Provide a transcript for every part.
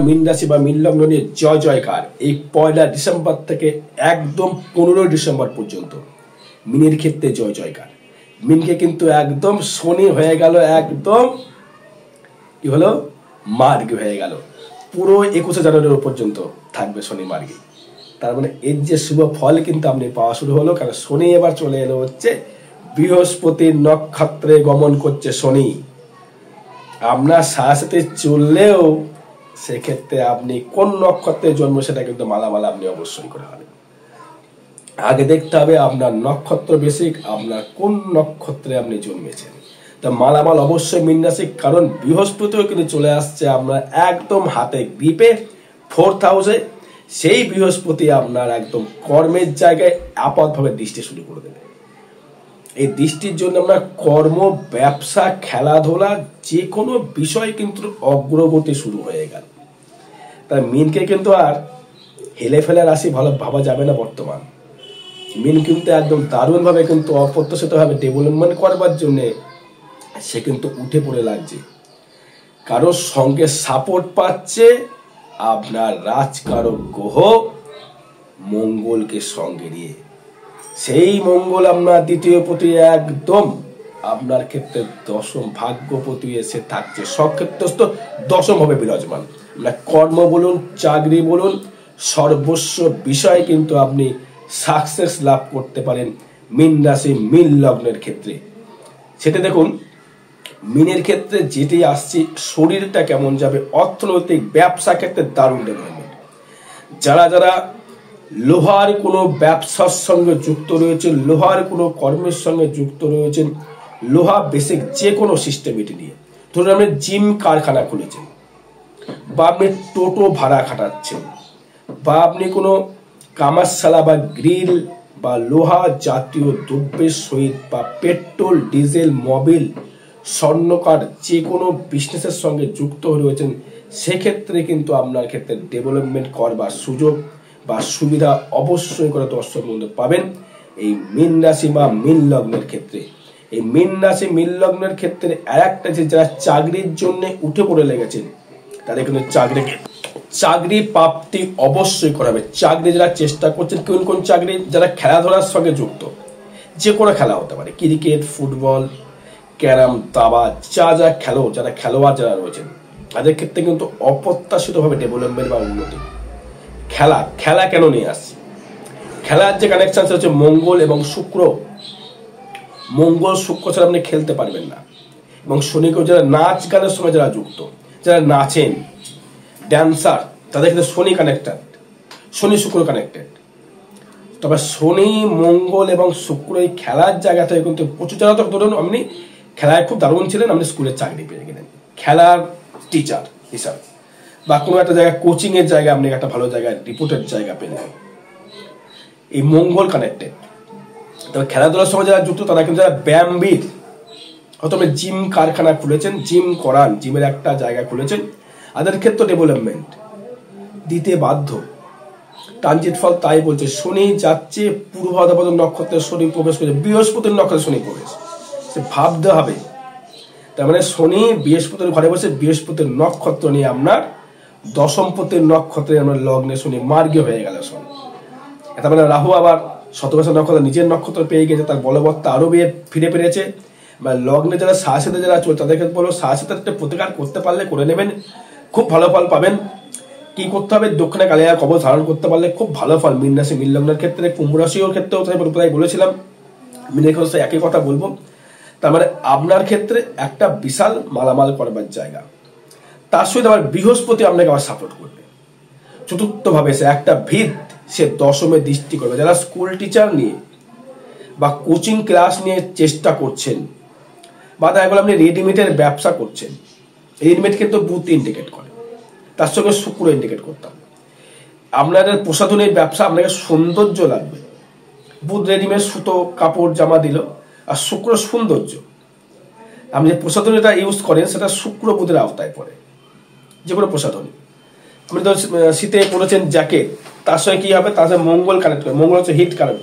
মীন রাশি বা মীন লগ্ন নিয়ে জয় জয়কার। এই 1 ডিসেম্বর থেকে একদম 15 ডিসেম্বর পর্যন্ত মিনের ক্ষেত্রে জয় জয়কার। মিনকে কিন্তু একদম শনি হয়ে গেল, একদম কি হলো মার্গী হয়ে গেল। পুরো 21 জানুয়ারি পর্যন্ত থাকবে শনি মার্গী। তার মানে এর যে শুভ ফল কিন্তু আপনি পাওয়া শুরু হলো, কারণ শনি এবার চলে এলো হচ্ছে বৃহস্পতির নক্ষত্রে গমন করছে শনি। আপনার সাথে চললেও সেক্ষেত্রে আপনি কোন নক্ষত্রে জন্ম সেটা কিন্তু মালামাল আপনি অবশ্যই করে হবেন। আগে দেখতে হবে আপনার নক্ষত্র বেসিক, আপনার কোন নক্ষত্রে আপনি জন্মেছেন। তা মালামাল অবশ্যই মীন রাশি, কারণ বৃহস্পতিও কিন্তু চলে আসছে আপনার একদম হাতে গ্রিপে 4th হাউসে। সেই বৃহস্পতি আপনার একদম কর্মের জায়গায় আপাতভাবে দৃষ্টি শুরু করে দেবে। এই দৃষ্টির জন্য আপনার কর্ম, ব্যবসা, খেলাধুলা যে কোনো বিষয় কিন্তু অগ্রগতি শুরু হয়ে গেল। তাই মিনকে কিন্তু আর হেলে ফেলে রাশি ভালো ভাবা যাবে না। বর্তমান মিন কিন্তু একদম দারুণভাবে কিন্তু অপ্রত্যাশিতভাবে ডেভেলপমেন্ট করবার জন্যে সে কিন্তু উঠে পড়ে লাগছে। কারোর সঙ্গে সাপোর্ট পাচ্ছে আপনার রাজকারক গ্রহ মঙ্গলকে সঙ্গে নিয়ে। সেই মঙ্গল আপনার দ্বিতীয় পতি একদম আপনার ক্ষেত্রে দশম ভাগ্যপতি এসে থাকছে, সব ক্ষেত্রস্থ দশম হবে বিরাজমান। কর্ম বলুন, চাকরি বলুন, সর্বস্ব বিষয় কিন্তু আপনি সাকসেস লাভ করতে পারেন মীন রাশি মীন লগ্নের ক্ষেত্রে। সেটা দেখুন মিনের ক্ষেত্রে যেটি আসছে, শরীরটা কেমন যাবে, অর্থনৈতিক ব্যবসা ক্ষেত্রে দারুণ ডেভেলপমেন্ট। যারা যারা লোহার কোনো ব্যবসার সঙ্গে যুক্ত রয়েছেন, লোহার কোনো কর্মের সঙ্গে যুক্ত রয়েছেন, লোহা বেসিক যে কোনো সিস্টেমিটি নিয়ে, ধরুন আপনি জিম কারখানা খুলেছেন, বা আপনি টোটো ভাড়া খাটাচ্ছেন, বা আপনি কোনো কামারশালা বা গ্রিল বা লোহা জাতীয় দ্রব্যের সহিত বা পেট্রোল, ডিজেল, মোবিল, স্বর্ণকার যে কোনো বিজনেসের সঙ্গে যুক্ত রয়েছেন, সেক্ষেত্রে কিন্তু আপনার ক্ষেত্রে ডেভেলপমেন্ট করবার সুযোগ বা সুবিধা অবশ্যই করে দর্শক বন্ধু পাবেন এই মীন রাশি বা মীন লগ্নের ক্ষেত্রে। এই মীন রাশি মীন লগ্নের ক্ষেত্রে আর একটা যে যারা চাকরির জন্য উঠে পড়ে লেগেছেন, তাদের কিন্তু চাকরি প্রাপ্তি অবশ্যই করাবে। চাকরি যারা চেষ্টা করছেন, কোন কোন চাকরি, যারা খেলাধুলার সঙ্গে যুক্ত, যে কোনো খেলা হতে পারে, ক্রিকেট, ফুটবল, ক্যারাম, দাবা, যা খেলো, যারা খেলোয়াড় যারা রয়েছেন, তাদের ক্ষেত্রে কিন্তু অপ্রত্যাশিতভাবে ডেভেলপমেন্ট বা উন্নতি। খেলা কেন নিয়ে আসছি, খেলার যে কানেকশন হচ্ছে মঙ্গল এবং শুক্র। মঙ্গল শুক্র ছাড়া আপনি খেলতে পারবেন না। এবং শনিকেও যারা নাচ গানের সঙ্গে যারা যুক্ত, যারা নাচেন, ড্যান্সার, তাদের ক্ষেত্রে শনি কানেক্টেড, শনি শুক্র কানেক্টেড। তবে শনি, মঙ্গল এবং শুক্র এই খেলার জায়গা থেকে কিন্তু প্রচুর জায়গা। তো ধরুন আপনি খেলায় খুব দারুণ ছিলেন, আপনি স্কুলের চাকরি পেয়ে গেলেন খেলার টিচার হিসাবে, বা কোনো একটা জায়গায় কোচিং এর জায়গায় আপনি একটা ভালো জায়গায় রিপোর্টের জায়গা পেলেন, এই মঙ্গল কানেক্টেড। তবে খেলাধুলার সঙ্গে যারা যুক্ত, তারা কিন্তু যারা ব্যায়ামবিদ, হয়তো আপনি জিম কারখানা খুলেছেন, জিম করান, জিমের একটা জায়গা খুলেছেন, তাদের ক্ষেত্রে ডেভেলপমেন্ট দিতে বাধ্য। ট্রানজিট ফল তাই বলছে, শনি যাচ্ছে পূর্ব ভাদ্রপদ নক্ষত্রে, শনি প্রবেশ করছে বৃহস্পতির নক্ষত্রে, শনি প্রবেশ, সে ভাবতে হবে। তার মানে শনি বৃহস্পতির ঘরে বসে বৃহস্পতির নক্ষত্র নিয়ে আপনার দশমপতির নক্ষত্রে আপনার লগ্নে শনি মার্গী হয়ে গেল শনি। তার মানে রাহু আবার শতবর্ষের নক্ষত্র নিজের নক্ষত্র পেয়ে গেছে, তার বলবত্তা আরো ফিরে পেরেছে। লগ্নে যারা সাহসিতে যারা চলছে, তাদেরকে বলবো সাহসিতে প্রতিকার করতে পারলে করে নেবেন, খুব ভালো ফল পাবেন। কি করতে হবে, দক্ষিণে কালিয়া কবচ ধারণ করতে পারলে খুব ভালো ফল। মীন রাশি মীন লগ্নের ক্ষেত্রে, কুম্ভ রাশির ক্ষেত্রেও তাই বলেছিলাম, মীনের ক্ষেত্রে একই কথা বলবো। তার মানে আপনার ক্ষেত্রে একটা বিশাল মালামাল করবার জায়গা, তার সঙ্গে আবার বৃহস্পতি আপনাকে আবার সাপোর্ট করবে। চতুর্থ ভাবে সে একটা ভিত, সে দশমে দৃষ্টি করবে। যারা স্কুল টিচার নিয়ে বা কোচিং ক্লাস নিয়ে চেষ্টা করছেন, বা দেখা গেল আপনি রেডিমেডের ব্যবসা করছেন, রেডিমেড কিন্তু বুথ ইন্ডিকেট করে, তার সঙ্গে শুক্র ইন্ডিকেট করতাম। আপনাদের প্রসাধনের ব্যবসা, আপনাকে সৌন্দর্য লাগবে, বুথ রেডিমেড সুতো কাপড় জামা দিল, আর শুক্র সৌন্দর্য। আপনি যে প্রসাধনীটা ইউজ করেন সেটা শুক্র বুধের আওতায় পড়ে, যে কোনো প্রসাধনী। আপনি তো শীতে পড়েছেন জ্যাকেট, তার সঙ্গে কি হবে, তার সঙ্গে মঙ্গল কানেক্ট করে, মঙ্গল হচ্ছে হিট কানেক্ট।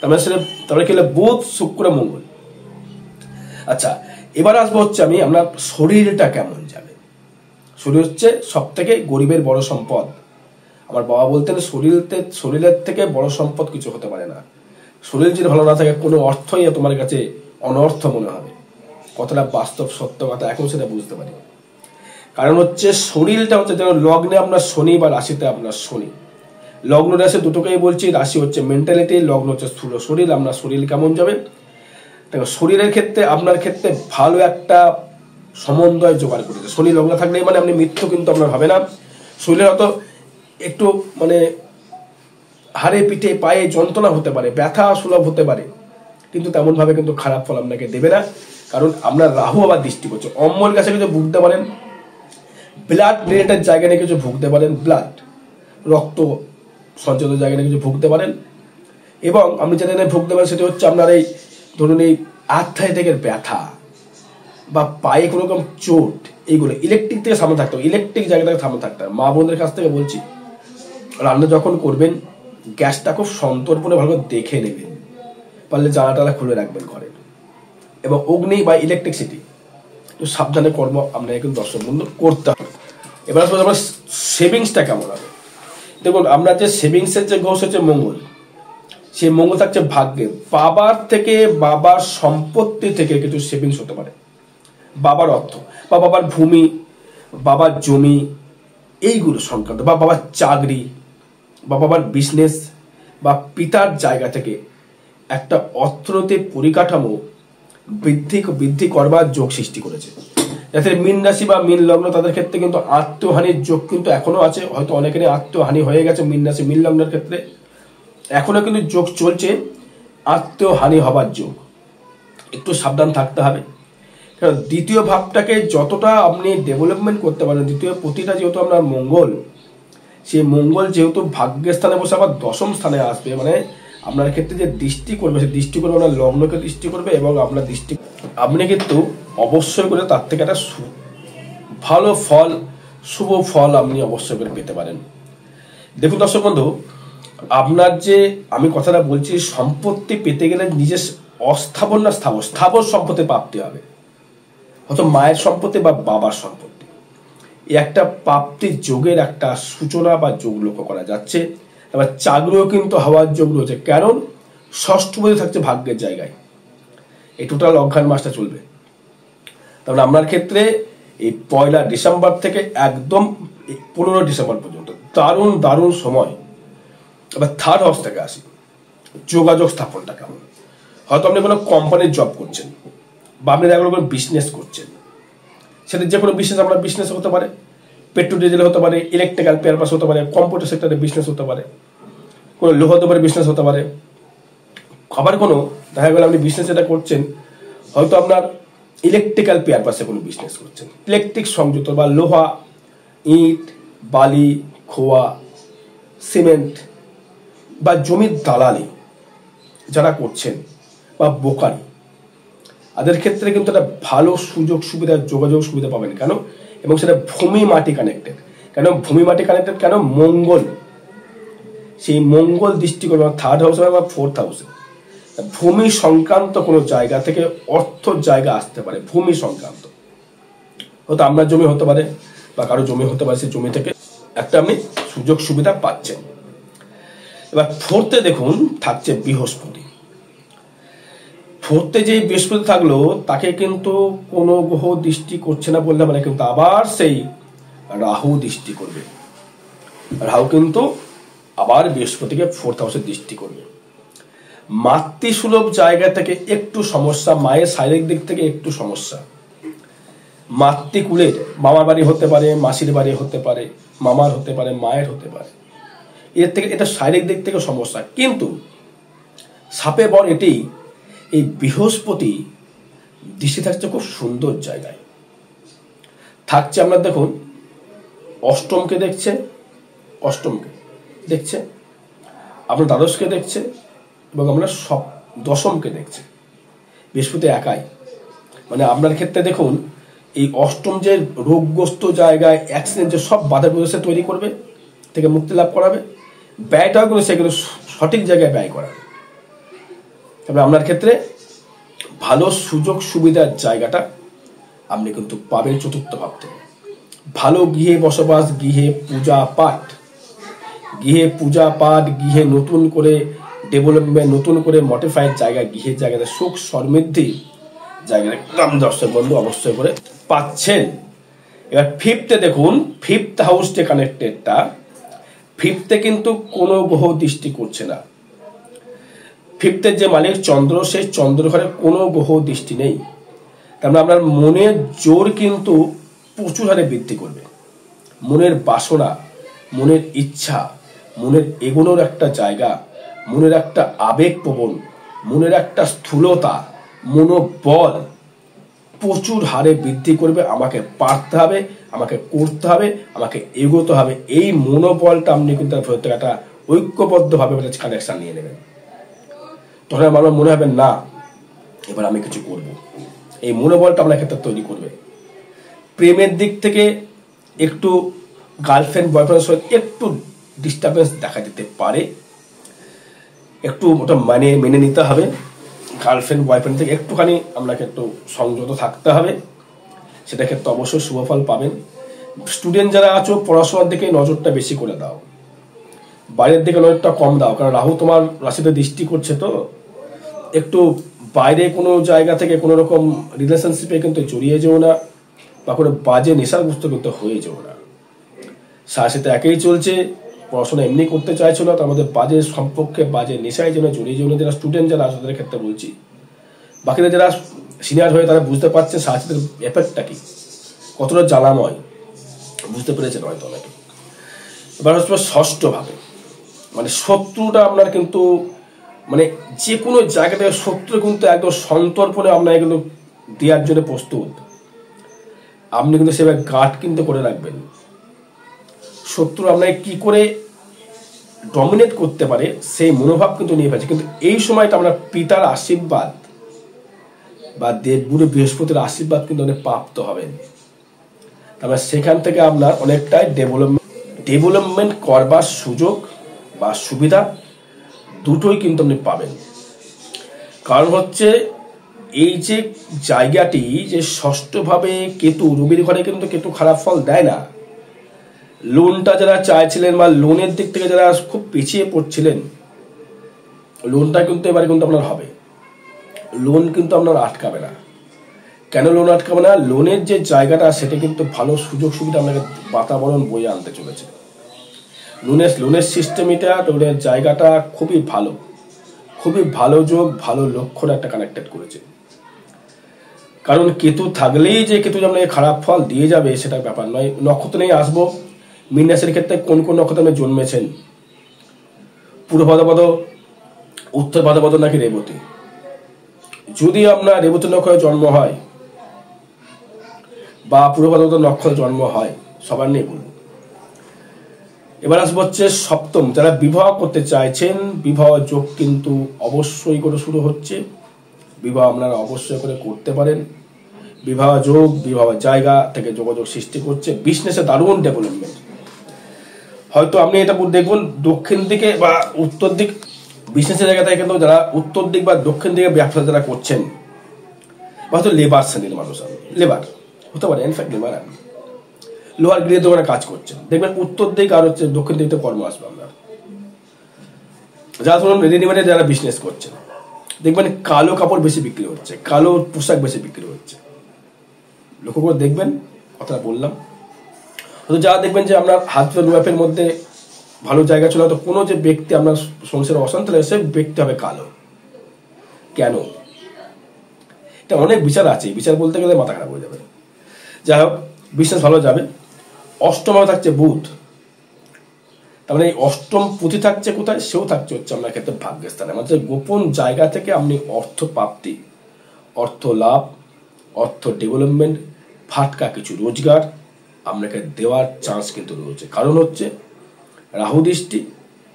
তারপরে কি হলো, বুধ শুক্র মঙ্গল। আচ্ছা, এবার আসবো হচ্ছে আমি আপনার শরীরটা কেমন যাবে। শরীর হচ্ছে সব থেকে গরিবের বড় সম্পদ। আমার বাবা বলতেন শরীরের থেকে বড় সম্পদ কিছু হতে পারে না। শরীর যদি ভালো না থাকে কোনো অর্থই তোমার কাছে অনর্থ মনে হবে। কতটা বাস্তব সত্য কথা, এখন সেটা বুঝতে পারি। কারণ হচ্ছে শরীরটা হচ্ছে যেন লগ্নে আপনার শনি বা রাশিতে আপনার শনি। লগ্ন রাশি দুটোকেই বলছি, রাশি হচ্ছে মেন্টালিটি, লগ্ন হচ্ছে স্থূল শরীর। আপনার শরীর কেমন যাবে, দেখো শরীরের ক্ষেত্রে আপনার ক্ষেত্রে ভালো একটা সমন্বয় জোগাড় করেছে। শনি লগ্ন থাকলেই মানে আপনি মৃত্যু কিন্তু আপনার হবে না। শরীরে হয়তো একটু মানে হাড়ে পিঠে পায়ে যন্ত্রণা হতে পারে, ব্যথা সুলভ হতে পারে, কিন্তু তেমন ভাবে কিন্তু খারাপ ফল আপনাকে দেবে না। কারণ আপনার রাহু আবার দৃষ্টি করছে। অম্বল গাছে কিছু ভুগতে পারেন, ব্লাড রিলেটেড জায়গা নিয়ে কিছু ভুগতে পারেন, ব্লাড রক্ত সঞ্চালিত জায়গা নিয়ে কিছু ভুগতে পারেন। এবং আপনি যেটা নিয়ে ভুগতে পারেন সেটা হচ্ছে আপনার এই ধরুন এই আর্থ্রাইটিসের ব্যথা বা পায়ে কোনো রকম চোট, এইগুলো ইলেকট্রিক থেকে সামনে থাকতে হবে, ইলেকট্রিক জায়গা থেকে সামনে থাকতে হবে। মা বোনদের কাছ থেকে বলছি, রান্না যখন করবেন গ্যাসটা খুব সন্তর্পণে ভালো দেখে নেবেন, পারলে জানালা খুলে রাখবেন ঘরের। এবং অগ্নি বা ইলেকট্রিসিটি একটু সাবধানে কর্ম আপনাকে কিন্তু দর্শক বন্ধু করতে হবে। এবার আসলে আমার সেভিংসটা কেমন হবে। দেখুন আমরা যে সেভিংসের যে ঘোষ হচ্ছে মঙ্গল, সেই মঙ্গল থাকছে ভাগ্যে। বাবার থেকে, বাবার সম্পত্তি থেকে কিছু সেভিংস হতে পারে, বাবার অর্থ বা বাবার ভূমি, বাবার জমি, এইগুলো সংক্রান্ত, বা বাবার চাকরি বা বাবার বিজনেস বা পিতার জায়গা থেকে একটা অর্থনৈতিক পরিকাঠামো বৃদ্ধি করবার যোগ সৃষ্টি করেছে। যাতে মীন রাশি বা মীন লগ্ন তাদের ক্ষেত্রে কিন্তু আত্মহানির যোগ কিন্তু এখনো আছে। হয়তো অনেকেরই আত্মহানি হয়ে গেছে মীন রাশি মীন লগ্নের ক্ষেত্রে, এখনো কিন্তু যোগ চলছে আত্মহানি হবার যোগ। একটু সাবধান থাকতে হবে। কারণ দ্বিতীয় ভাবটাকে যতটা আপনি ডেভেলপমেন্ট করতে পারেন, দ্বিতীয় প্রতিটা যেহেতু আপনার মঙ্গল, সেই মঙ্গল যেহেতু ভাগ্যের স্থানে বসে আবার দশম স্থানে আসবে, মানে আপনার ক্ষেত্রে যে দৃষ্টি করবে, সে দৃষ্টি করবে আপনার লগ্নকে দৃষ্টি করবে এবং আপনার দৃষ্টি, আপনি কিন্তু অবশ্যই করে তার থেকে একটা ভালো ফল, শুভ ফল আপনি অবশ্যই করে পেতে পারেন। দেখুন দর্শক বন্ধু, আপনার যে আমি কথাটা বলছি, সম্পত্তি পেতে গেলে নিজের অস্থাবর না স্থাবর সম্পত্তি প্রাপ্তি হবে। হয়তো মায়ের সম্পত্তি বা বাবার সম্পত্তি, এই একটা প্রাপ্তির যোগের একটা সূচনা বা যোগ লক্ষ্য করা যাচ্ছে। এবার চাকরিও কিন্তু হওয়ার যোগ রয়েছে, কারণ ষষ্ঠপতি থাকছে ভাগ্যের জায়গায়। এই টোটাল অজ্ঞান মাসটা চলবে। তারপরে আপনার ক্ষেত্রে এই 1 ডিসেম্বর থেকে একদম 15 ডিসেম্বর পর্যন্ত দারুণ দারুণ সময়। এবার থার্ড হাউস থেকে আসি, যোগাযোগ স্থাপনটা কেমন। হয়তো আপনি কোনো কোম্পানির জব করছেন বা আপনি দেখা কোনো বিজনেস করছেন, সেটা যে কোনো বিজনেস, আপনার বিজনেস হতে পারে, পেট্রোল ডিজেল হতে পারে, ইলেকট্রিক্যাল পেয়ারপাস হতে পারে, কম্পিউটার সেক্টরে বিজনেস হতে পারে, কোনো লোহ দোকানের বিজনেস হতে পারে। আবার কোনো দেখা গেল আপনি বিজনেস যেটা করছেন, হয়তো আপনার ইলেকট্রিক্যাল পেয়ারপাসে কোনো বিজনেস করছেন, ইলেকট্রিক সংযুক্ত বা লোহা, ইট, বালি, খোয়া, সিমেন্ট বা জমির দালালি যারা করছেন বা বোকারি, তাদের ক্ষেত্রে কিন্তু একটা ভালো সুযোগ সুবিধা, যোগাযোগ সুবিধা পাবেন। কেন? এবং সেটা ভূমি মাটি কানেক্টেড। কেন ভূমি মাটি কানেক্টেড? কেন মঙ্গল, সেই মঙ্গল দৃষ্টি করবে থার্ড হাউসে বা ফোর্থ হাউসে। ভূমি সংক্রান্ত কোনো জায়গা থেকে অর্থ জায়গা আসতে পারে, ভূমি সংক্রান্ত। হয়তো আপনার জমি হতে পারে বা কারো জমি হতে পারে, সেই জমি থেকে একটা আপনি সুযোগ সুবিধা পাচ্ছেন। এবার ফোর্থে দেখুন থাকছে বৃহস্পতি। ফোর্থে যে বৃহস্পতি থাকলো, তাকে কিন্তু কোনো গ্রহ দৃষ্টি করছে না বললে মানে, কিন্তু আবার সেই রাহু দৃষ্টি করবে। রাহু কিন্তু আবার বৃহস্পতিকে ফোর্থ হাউসে দৃষ্টি করবে। মাতৃসুলভ জায়গা থেকে একটু সমস্যা, মায়ের শারীরিক দিক থেকে একটু সমস্যা। মাতৃকুলের মামার বাড়ি হতে পারে, মাসির বাড়ি হতে পারে, মামার হতে পারে, মায়ের হতে পারে, এর থেকে এটা শারীরিক দিক থেকে সমস্যা। কিন্তু সাপে বর এটি, এই বৃহস্পতি দৃষ্টি থাকছে খুব সুন্দর জায়গায় থাকছে। আপনার দেখুন অষ্টমকে দেখছে, অষ্টমকে দেখছে, আপনার দ্বাদশকে দেখছে এবং আপনার সব দশমকে দেখছে। বৃহস্পতি একাই, মানে আপনার ক্ষেত্রে দেখুন এই অষ্টম যে রোগগ্রস্ত জায়গায়, অ্যাক্সিডেন্ট, যে সব বাধা বিপত্তি তৈরি করবে, থেকে মুক্তি লাভ করাবে। ব্যয়টাও কিন্তু সেগুলো সঠিক জায়গায় ব্যয় করাবে। তবে আপনার ক্ষেত্রে ভালো সুযোগ সুবিধার জায়গাটা আপনি কিন্তু পাবেন চতুর্থ ভাব থেকে। ভালো গৃহে বসবাস, গৃহে পূজা পাঠ, গৃহে নতুন করে ডেভেলপমেন্ট, নতুন করে মডিফাইড জায়গা, গৃহের জায়গাতে সুখ সমৃদ্ধি জায়গায় গ্রাম দর্শক বন্ধু অবশ্যই করে পাচ্ছেন। এবার ফিফথে দেখুন, ফিফথ হাউস যে কানেক্টেডটা, ফিফথে কিন্তু কোনো গ্রহ দৃষ্টি করছে না। ফিফথের যে মালিক চন্দ্র, সেই চন্দ্র ঘরে কোনো গ্রহ দৃষ্টি নেই। তার মানে আপনার মনের জোর কিন্তু প্রচুর হারে বৃদ্ধি করবে। মনের বাসনা, মনের ইচ্ছা, মনের এগোনোর একটা জায়গা, মনের একটা আবেগপ্রবণ, মনের একটা স্থূলতা, মনোবল প্রচুর হারে বৃদ্ধি করবে। আমাকে পারতে হবে, আমাকে করতে হবে, আমাকে এগোতে হবে, এই মনোবলটা আপনি কিন্তু একটা ঐক্যবদ্ধভাবে কানেকশন নিয়ে নেবেন। তখন আমার মনে হবে না এবার আমি কিছু করব, এই মনোবলটা আপনার ক্ষেত্রে তৈরি করবে। প্রেমের দিক থেকে একটু গার্লফ্রেন্ড বয়ফ্রেন্ডের সঙ্গে একটু ডিস্টারবেন্স দেখা দিতে পারে, একটু ওটা মেনে নিতে হবে। গার্লফ্রেন্ড বয়ফ্রেন্ড থেকে একটুখানি আপনাকে একটু সংযত থাকতে হবে, সেটা ক্ষেত্রে অবশ্যই শুভফল পাবেন। স্টুডেন্ট যারা আছো পড়াশোনার দিকে নজরটা বেশি করে দাও, বাইরের দিকে নজরটা কম দাও, কারণ রাহু তোমার রাশিতে দৃষ্টি করছে। তো একটু বাইরে কোনো জায়গা থেকে কোনো রকম রিলেশনশিপে কিন্তু জড়িয়ে যেও না, বা কোনো বাজে নেশাগ্রস্ত কিন্তু হয়ে যেও না। সাথে একেই চলছে, পড়াশোনা এমনি করতে চাইছো না, তার মধ্যে বাজে সম্পর্কে বাজে নেশায় যেন জড়িয়ে যেও না। যারা স্টুডেন্ট যারা আছে তাদের ক্ষেত্রে বলছি, বাকিরা যারা সিনিয়র হয়ে তারা বুঝতে পারছে সাথে এফেক্টটা কি, কতটা জ্বালাময় বুঝতে পেরেছেন হয়তো অনেকে। এবার হচ্ছে ষষ্ঠ ভাবে, মানে শত্রুটা আপনার কিন্তু মানে যে কোনো জায়গাতে শত্রু কিন্তু একদম সন্তর্পণে আপনার এগুলো দেওয়ার জন্য প্রস্তুত। আপনি কিন্তু সেভাবে গার্ড কিন্তু করে রাখবেন। শত্রু আপনাকে কি করে ডমিনেট করতে পারে সেই মনোভাব কিন্তু নিয়ে ফেলছে। কিন্তু এই সময়টা আপনার পিতার আশীর্বাদ বা দেবগুরু বৃহস্পতির আশীর্বাদ কিন্তু অনেক প্রাপ্ত হবেন। তারপরে সেখান থেকে আপনার অনেকটাই ডেভেলপমেন্ট করবার সুযোগ বা সুবিধা দুটোই কিন্তু আপনি পাবেন। কারণ হচ্ছে এই যে জায়গাটি যে ষষ্ঠভাবে কেতু, রবির ঘরে কিন্তু কেতু খারাপ ফল দেয় না। লোনটা যারা চাইছিলেন বা লোনের দিক থেকে যারা খুব পিছিয়ে পড়ছিলেন, লোনটা কিন্তু এবারে কিন্তু আপনার হবে। লোন কিন্তু আপনার আটকাবে না। কেন লোন আটকাবে না? লোনের যে জায়গাটা সেটা কিন্তু ভালো সুযোগ সুবিধা আপনাকে বাতাবরণ বয়ে আনতে চলেছে। লোনের সিস্টেম, এটা লোনের জায়গাটা খুবই ভালো যোগ, ভালো লক্ষণ একটা কানেক্টেড করেছে। কারণ কেতু থাকলেই যে কেতু আপনাকে খারাপ ফল দিয়ে যাবে সেটা ব্যাপার নয়। নক্ষত্র নিয়ে আসবো। মীন রাশির ক্ষেত্রে কোন কোন নক্ষত্রে আপনি জন্মেছেন? পূর্ব ভাদ্রপদ, উত্তর ভাদ্রপদ নাকি রেবতী? যদি আপনার রেবতী নক্ষত্রে জন্ম হয় বা পূর্ব ভাদ্রপদ নক্ষত্রে জন্ম হয়, সবার নিয়ে বলবো। এবার আসবো হচ্ছে সপ্তম, যারা বিবাহ করতে চাইছেন, বিবাহ যোগ কিন্তু অবশ্যই করে শুরু হচ্ছে। বিবাহ আপনারা অবশ্যই করে করতে পারেন। বিবাহ যোগ, বিবাহ জায়গা থেকে যোগাযোগ সৃষ্টি করছে। বিজনেসে দারুণ ডেভেলপমেন্ট। হয়তো আপনি এটা দেখুন দক্ষিণ দিকে বা উত্তর দিক, বিজনেসের জায়গা থেকে কিন্তু যারা উত্তর দিক বা দক্ষিণ দিকে ব্যবসা যারা করছেন, বা হয়তো লেবার শ্রেণীর মানুষ, লেবার হতে পারে, ইনফ্যাক্ট লেবার, আপনি লোহার গৃহের দোকানে কাজ করছেন, দেখবেন উত্তর দিক আর হচ্ছে দক্ষিণ দিকে কর্ম আসবে আপনার। যারা ধরুন রেডিমেডে যারা বিজনেস করছেন, দেখবেন কালো কাপড় বেশি বিক্রি হচ্ছে, কালো পোশাক বেশি বিক্রি হচ্ছে। লক্ষ্য করে দেখবেন, কথাটা বললাম। যারা দেখবেন যে আপনার হাজব্যান্ড ওয়াইফের মধ্যে ভালো জায়গা ছিল, তো কোনো যে ব্যক্তি আপনার সংসারে অশান্তি লাগে সে ব্যক্তি হবে কালো। কেন? এটা অনেক বিচার আছে, বিচার বলতে গেলে মাথা খারাপ হয়ে যাবে। যাই হোক, বিজনেস ভালো যাবে। অষ্টমে থাকছে বুধ, তার মানে এই অষ্টম পুঁথি থাকছে কোথায়? সেও থাকছে হচ্ছে আপনার ক্ষেত্রে ভাগ্যস্থানে। মানে গোপন জায়গা থেকে আপনি অর্থ প্রাপ্তি, অর্থ লাভ, অর্থ ডেভেলপমেন্ট, ফাটকা কিছু রোজগার আপনাকে দেওয়ার চান্স কিন্তু রয়েছে। কারণ হচ্ছে রাহু দৃষ্টি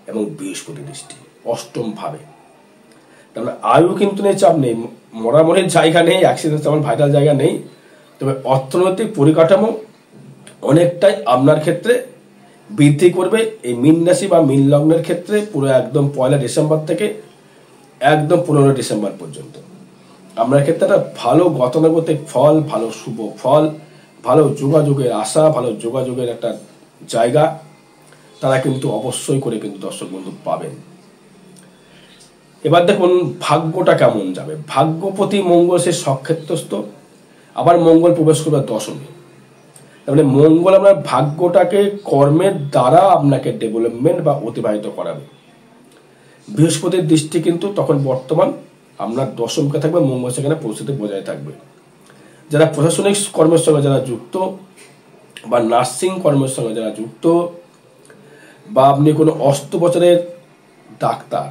এবং বৃহস্পতি দৃষ্টি অষ্টম ভাবে। তারপরে আয়ু কিন্তু নেই, চাপ নেই, মরামরির জায়গা নেই, অ্যাক্সিডেন্ট তেমন ভাইটাল জায়গা নেই। তবে অর্থনৈতিক পরিকাঠামো অনেকটাই আপনার ক্ষেত্রে বৃদ্ধি করবে। এই মীন রাশি বা মীন লগ্নের ক্ষেত্রে পুরো একদম 1 ডিসেম্বর থেকে একদম 15 ডিসেম্বর পর্যন্ত আপনার ক্ষেত্রে একটা ভালো গতানুগতিক ফল, ভালো শুভ ফল, ভালো যোগাযোগের আশা, ভালো যোগাযোগের একটা জায়গা তারা কিন্তু অবশ্যই করে কিন্তু দর্শক বন্ধু পাবেন। এবার দেখুন ভাগ্যটা কেমন যাবে। ভাগ্যপতি মঙ্গল সে সক্ষেত্রস্থ, আবার মঙ্গল প্রবেশ করবে দশমে। তার মানে মঙ্গল আপনার ভাগ্যটাকে কর্মের দ্বারা আপনাকে ডেভেলপমেন্ট বা অতিবাহিত করাবে। বৃহস্পতির দৃষ্টি কিন্তু তখন বর্তমান আপনার দশমকে থাকবে, মঙ্গল সেখানে পরিস্থিতি বজায় থাকবে। যারা প্রশাসনিক কর্মের সঙ্গে যারা যুক্ত বা নার্সিং কর্মের সঙ্গে যারা যুক্ত, বা আপনি কোনো অস্ত্রোপচারের ডাক্তার,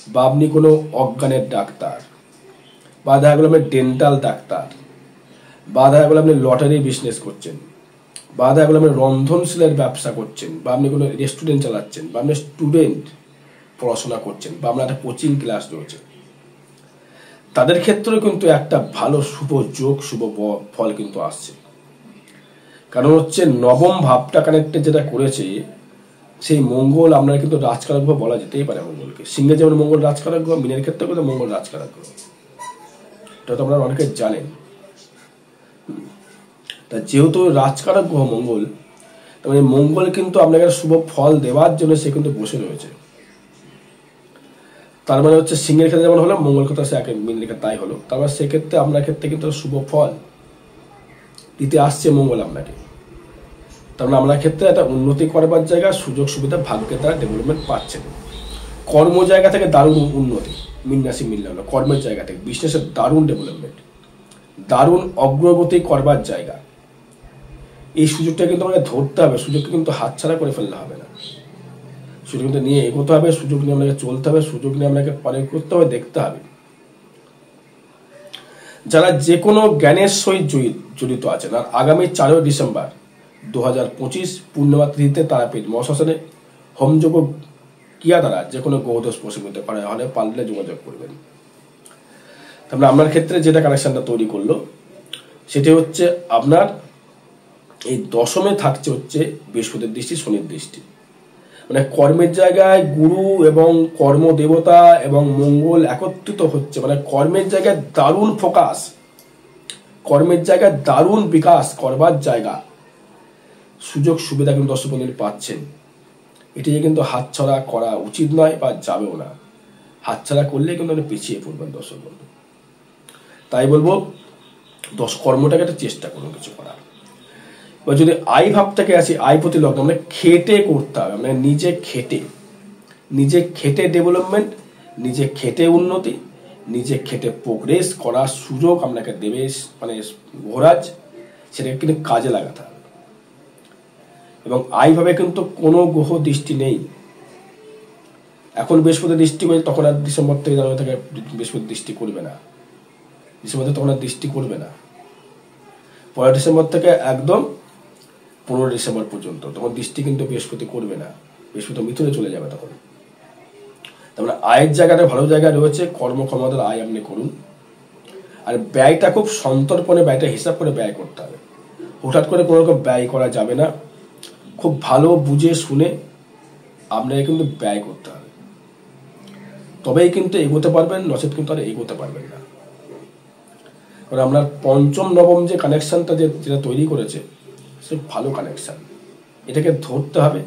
বা আপনি কোনো অজ্ঞানের ডাক্তার, বা দেখা গেলো আপনি ডেন্টাল ডাক্তার, বা দেখা গেলো আপনি লটারি বিজনেস করছেন, বা দেখা গেলো আপনি রন্ধনশীলের ব্যবসা করছেন, বা আপনি কোনো রেস্টুরেন্ট চালাচ্ছেন, বা আপনি স্টুডেন্ট পড়াশোনা করছেন, বা আপনার একটা কোচিং ক্লাস রয়েছে, তাদের ক্ষেত্রেও কিন্তু একটা ভালো শুভ যোগ, শুভ ফল কিন্তু আসছে। কারণ হচ্ছে নবম ভাবটা কানেক্টে যেটা করেছে সেই মঙ্গল আপনার কিন্তু রাজকারক গ্রহ বলা যেতেই পারে। মঙ্গলকে সিংহে যেমন মঙ্গল রাজকারক গ্রহ, মিনের ক্ষেত্রেও কিন্তু মঙ্গল রাজকারক গ্রহ, এটা তো আপনারা অনেকে জানেন। তা যেহেতু রাজকারক গ্রহ মঙ্গল, তার মানে মঙ্গল কিন্তু আপনাকে শুভ ফল দেওয়ার জন্য সে কিন্তু বসে রয়েছে। তার মানে হচ্ছে সিংহের ক্ষেত্রে যেমন হলো, মঙ্গল ক্ষেত্রে সে মিনের ক্ষেত্রে তাই হলো। তারপর সেক্ষেত্রে আপনার ক্ষেত্রে কিন্তু শুভ ফল দিতে আসছে মঙ্গল আপনাকে। তার মানে আপনার ক্ষেত্রে একটা উন্নতি করবার জায়গা, সুযোগ সুবিধা, ভাগ্যের দ্বারা ডেভেলপমেন্ট পাচ্ছেন। কর্ম জায়গা থেকে দারুণ উন্নতি, মীন রাশি মিললে হলো কর্মের জায়গা থেকে বিজনেসের দারুণ ডেভেলপমেন্ট, দারুণ অগ্রগতি করবার জায়গা। এই সুযোগটা কিন্তু আমাকে ধরতে হবে, সুযোগটা কিন্তু হাতছাড়া করে ফেললে হবে না। সুযোগ কিন্তু নিয়ে এগোতে হবে, সুযোগ নিয়ে আপনাকে চলতে হবে, সুযোগ নিয়ে আপনাকে পালন করতে হবে, দেখতে হবে। যারা যে কোনো জ্ঞানের সহিত জড়িত আছেন, আর আগামী 4 ডিসেম্বর 2025 পূর্ণিমা তিথিতে তারাপীঠ মহাশ্মশানে হোমযজ্ঞ কিয়া দ্বারা যে কোনো গ্রহদোষ প্রশমিত করা হলে পারলে যোগাযোগ করবেন। তারপরে আপনার ক্ষেত্রে যেটা কানেকশনটা তৈরি করলো সেটি হচ্ছে আপনার এই দশমে থাকছে হচ্ছে বৃহস্পতির দৃষ্টি, শনির দৃষ্টি। মানে কর্মের জায়গায় গুরু এবং কর্মদেবতা এবং মঙ্গল একত্রিত হচ্ছে, মানে কর্মের জায়গায় দারুণ ফোকাস, কর্মের জায়গায় দারুণ বিকাশ করবার জায়গা, সুযোগ সুবিধা কিন্তু দর্শক বন্ধু পাচ্ছেন। এটি কিন্তু হাতছাড়া করা উচিত নয় বা যাবেও না। হাতছাড়া করলে কিন্তু আপনি পিছিয়ে পড়বেন দর্শক বন্ধু। তাই বলবো কর্মটাকে একটা চেষ্টা করুন কিছু করার। এবার যদি আয় ভাবটাকে আসি, আয় প্রতি লগ্ন, মানে খেটে করতে হবে, মানে নিজে খেটে ডেভেলপমেন্ট, নিজে খেটে উন্নতি, নিজে খেটে প্রোগ্রেস করার সুযোগ আপনাকে দেবে মানে মহারাজ, সেটাকে কিন্তু কাজে লাগাতে হবে। এবং আইভাবে কিন্তু কোনো গ্রহ দৃষ্টি নেই। এখন বৃহস্পতি দৃষ্টি করে, তখন আর ডিসেম্বর থেকে জানুয়ারি থেকে বৃহস্পতি দৃষ্টি করবে না, ডিসেম্বর থেকে তখন আর দৃষ্টি করবে না। 1 ডিসেম্বর থেকে একদম 15 ডিসেম্বর পর্যন্ত তখন দৃষ্টি কিন্তু বৃহস্পতি করবে না, বৃহস্পতি মিথুনে চলে যাবে তখন। তারপরে আয়ের জায়গাটা ভালো জায়গায় রয়েছে, কর্মক্ষমতার আয় আপনি করুন। আর ব্যয়টা খুব সন্তর্পণে, ব্যয়টা হিসাব করে ব্যয় করতে হবে। হঠাৎ করে কোনো রকম ব্যয় করা যাবে না, খুব ভালো বুঝে শুনে আপনাকে কিন্তু ব্যয় করতে হবে, তবেই কিন্তু এগোতে পারবেন, নচেত কিন্তু আর এগোতে পারবেন না। কারণ আপনার পঞ্চম নবম যে কানেকশনটা যেটা তৈরি করেছে সে ভালো কানেকশন, এটাকে ধরতে হবে,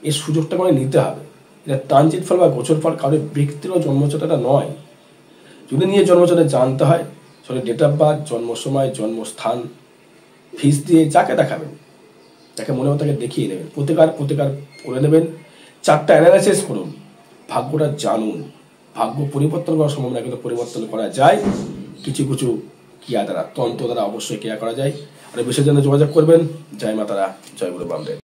এই সুযোগটা করে নিতে হবে। এটা ট্রানজিট ফল বা গোচর ফল কারোর ব্যক্তির জন্মচটাটা নয়। যদি নিয়ে জন্মচটা জানতে হয়, সেটা ডেট অফ বার্থ, জন্ম সময়, জন্মস্থান, ফিস দিয়ে যাকে দেখাবেন, যাকে মনে হয় তাকে দেখিয়ে নেবেন, প্রতিকার করে নেবেন। 4টা অ্যানালাইসিস করুন, ভাগ্যটা জানুন। ভাগ্য পরিবর্তন করার সম্ভাবনা কিন্তু পরিবর্তন করা যায় কিছু কিছু ক্রিয়া দ্বারা, তন্ত্র দ্বারা অবশ্যই ক্রিয়া করা যায়। আর বিষয়ের জন্য যোগাযোগ করবেন। জয় মাতারা, জয় গুরু বামদেব।